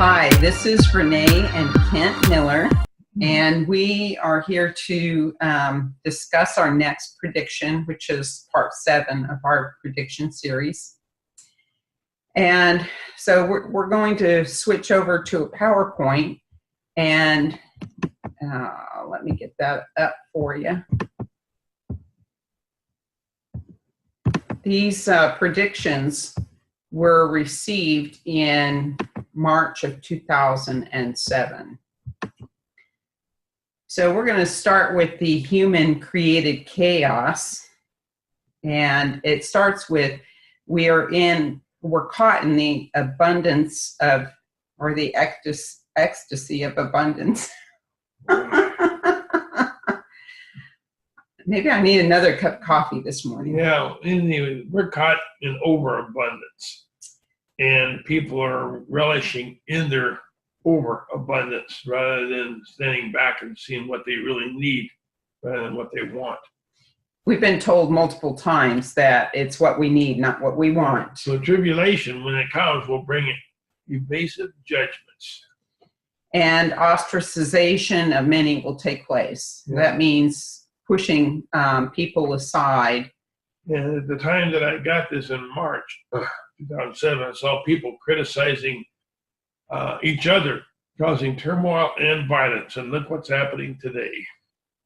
Hi, this is Renee and Kent Miller, and we are here to discuss our next prediction, which is part 7 of our prediction series. And so we're going to switch over to a PowerPoint, and let me get that up for you. These predictions were received in March of 2007. So we're going to start with the human-created chaos, and it starts with we're caught in the abundance of, or the ecstasy of abundance. Maybe I need another cup of coffee this morning. Yeah, we're caught in overabundance, and people are relishing in their overabundance rather than standing back and seeing what they really need rather than what they want. We've been told multiple times that it's what we need, not what we want. So tribulation, when it comes, will bring evasive judgments. And ostracization of many will take place. Yeah. That means pushing people aside. And at the time that I got this in March 2007, I saw people criticizing each other, causing turmoil and violence. And look what's happening today.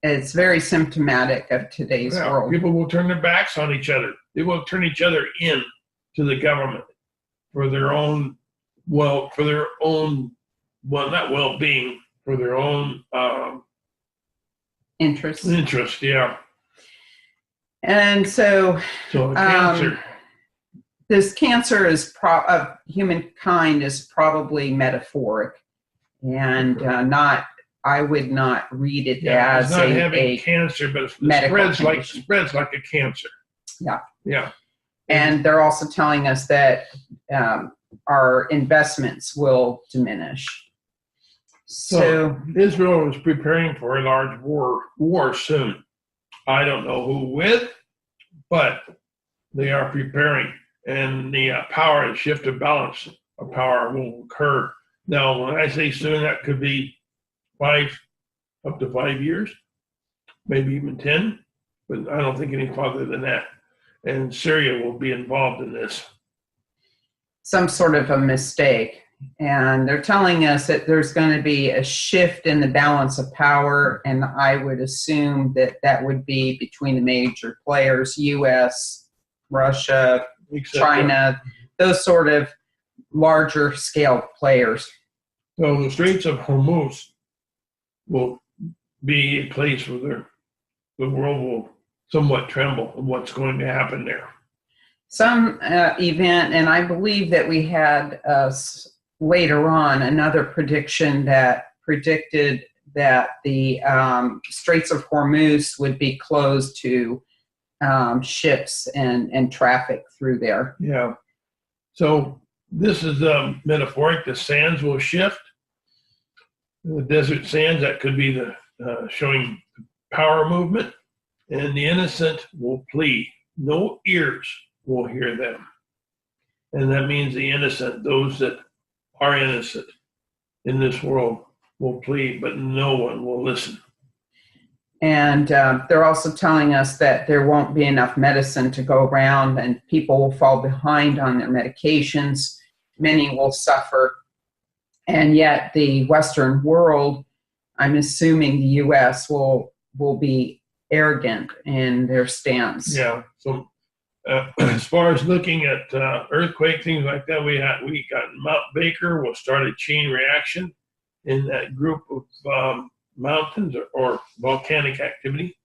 It's very symptomatic of today's world. People will turn their backs on each other. They will turn each other in to the government for their own, not well-being, for their own interest, yeah. And so cancer. This cancer of humankind is probably metaphoric, and I would not read it as it's not having cancer, but it spreads like a cancer. Yeah. Yeah. And they're also telling us that our investments will diminish. So Israel is preparing for a large war soon. I don't know who with, but they are preparing, and the power and shift of balance of power will occur. Now, when I say soon, that could be up to 5 years, maybe even 10, but I don't think any farther than that. And Syria will be involved in this. Some sort of a mistake. And they're telling us that there's going to be a shift in the balance of power, and I would assume that would be between the major players, U.S., Russia, China, those sort of larger scale players. So the Straights of Hormuz will be a place where the world will somewhat tremble of what's going to happen there. Some event, and I believe that we had later on another prediction that predicted that the Straits of Hormuz would be closed to ships and traffic through there. Yeah. So this is metaphoric. The sands will shift. The desert sands, that could be the showing power movement. And the innocent will plead. No ears will hear them. And that means the innocent, those that are innocent in this world, will plead, but no one will listen. And they're also telling us that there won't be enough medicine to go around, and people will fall behind on their medications. Many will suffer. And yet the Western world, I'm assuming the U.S. will be arrogant in their stance. Yeah. So as far as looking at earthquake, things like that, we got Mount Baker will start a chain reaction in that group of mountains or volcanic activity.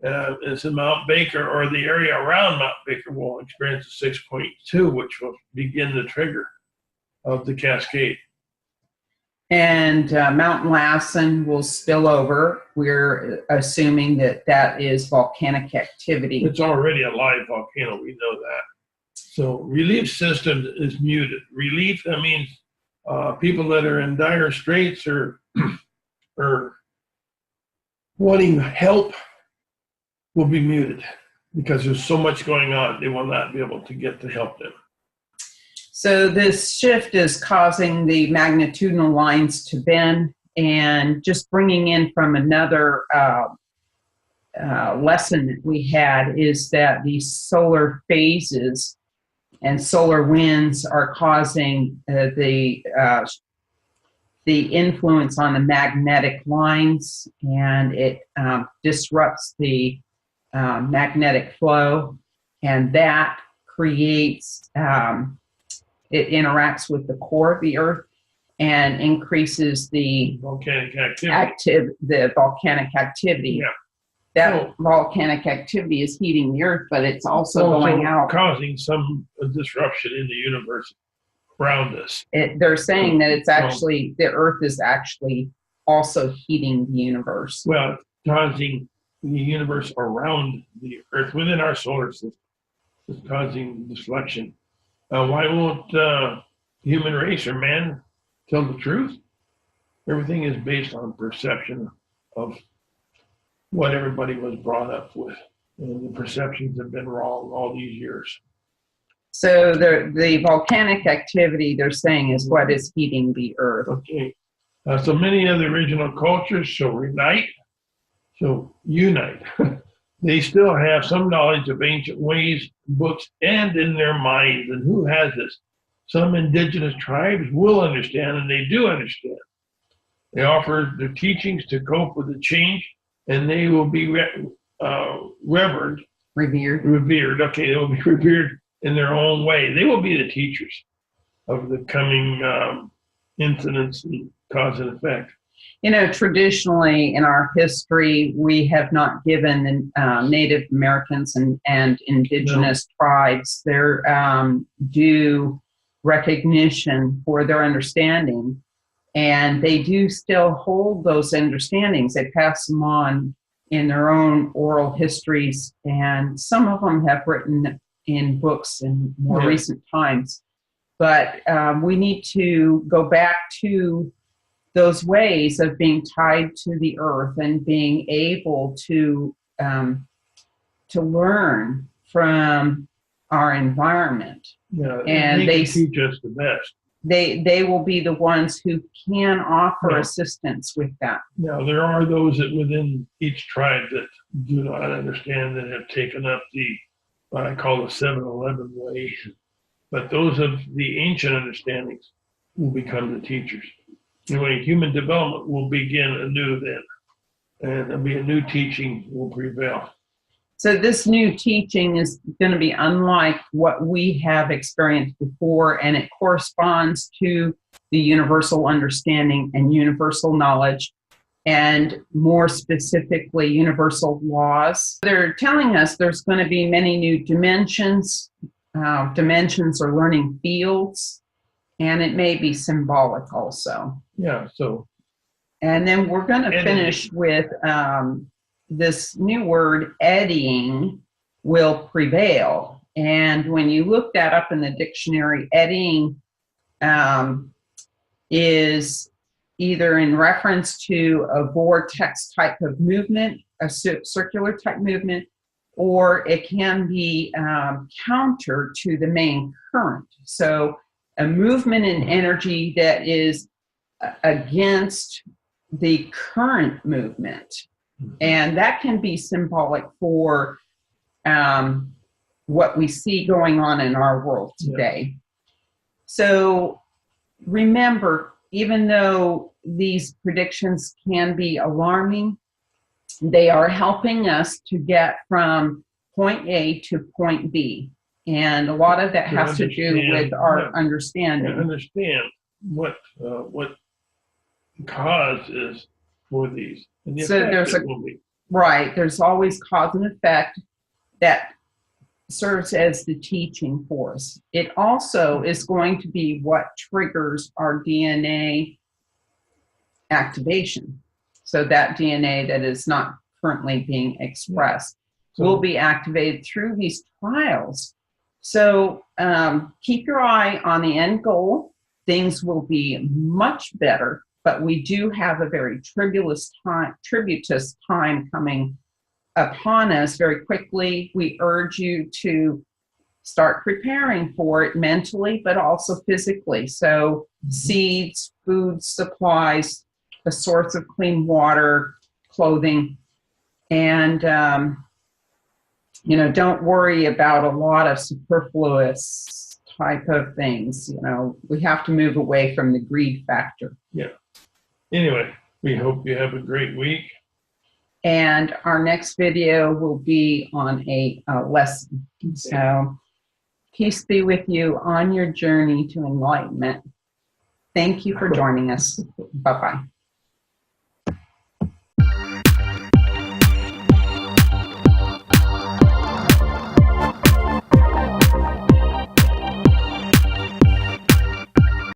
It's in Mount Baker, or the area around Mount Baker will experience a 6.2, which will begin the trigger of the cascade. And Mount Lassen will spill over. We're assuming that is volcanic activity. It's already a live volcano. We know that. So relief system is muted. Relief, that means people that are in dire straits or wanting help will be muted because there's so much going on. They will not be able to get to help them. So this shift is causing the magnitudinal lines to bend, and just bringing in from another lesson that we had is that these solar phases and solar winds are causing the influence on the magnetic lines, and it disrupts the magnetic flow, and that creates, it interacts with the core of the Earth and increases the volcanic activity. The volcanic activity. Yeah. That volcanic activity is heating the Earth, but it's also going out, causing some disruption in the universe around us. They're saying that it's actually, the Earth is actually also heating the universe. Well, causing the universe around the Earth within our solar system is causing deflection. Why won't human race or man tell the truth? Everything is based on perception of what everybody was brought up with, and the perceptions have been wrong all these years. So the volcanic activity, they're saying, is what is heating the Earth. Okay. So many of the original cultures shall unite. They still have some knowledge of ancient ways, books, and in their minds. And who has this? Some indigenous tribes will understand, and they do understand. They offer their teachings to cope with the change, and they will be revered. Revered. Okay, they will be revered in their own way. They will be the teachers of the coming incidents and cause and effect. You know, traditionally in our history, we have not given Native Americans and indigenous tribes their due recognition for their understanding. And they do still hold those understandings. They pass them on in their own oral histories, and some of them have written in books in more recent times. But we need to go back to those ways of being tied to the Earth and being able to learn from our environment. Yeah, and they can teach us the best. They will be the ones who can offer assistance with that. Now, there are those that within each tribe that do not understand, that have taken up what I call the 7-Eleven way. But those of the ancient understandings will become the teachers. Anyway, human development will begin anew then, and there'll be a new teaching will prevail. So this new teaching is going to be unlike what we have experienced before, and it corresponds to the universal understanding and universal knowledge, and more specifically, universal laws. They're telling us there's going to be many new dimensions. Dimensions or learning fields, and it may be symbolic also. Yeah, so. And then we're going to finish with this new word, eddying, will prevail. And when you look that up in the dictionary, eddying is either in reference to a vortex type of movement, a circular type movement, or it can be counter to the main current. So a movement in energy that is against the current movement. And that can be symbolic for what we see going on in our world today. So remember, even though these predictions can be alarming, they are helping us to get from point A to point B. And a lot of that has to do with our understanding. Understand what the cause is for these. And the so there's there's always cause and effect that serves as the teaching for us. It also is going to be what triggers our DNA activation. So that DNA that is not currently being expressed will be activated through these trials. So keep your eye on the end goal. Things will be much better, but we do have a very tributous time coming upon us very quickly. We urge you to start preparing for it mentally, but also physically. So seeds, food supplies, a source of clean water, clothing, and, don't worry about a lot of superfluous type of things. We have to move away from the greed factor. Yeah. Anyway, we hope you have a great week. And our next video will be on a lesson. So peace be with you on your journey to enlightenment. Thank you for joining us. Bye-bye.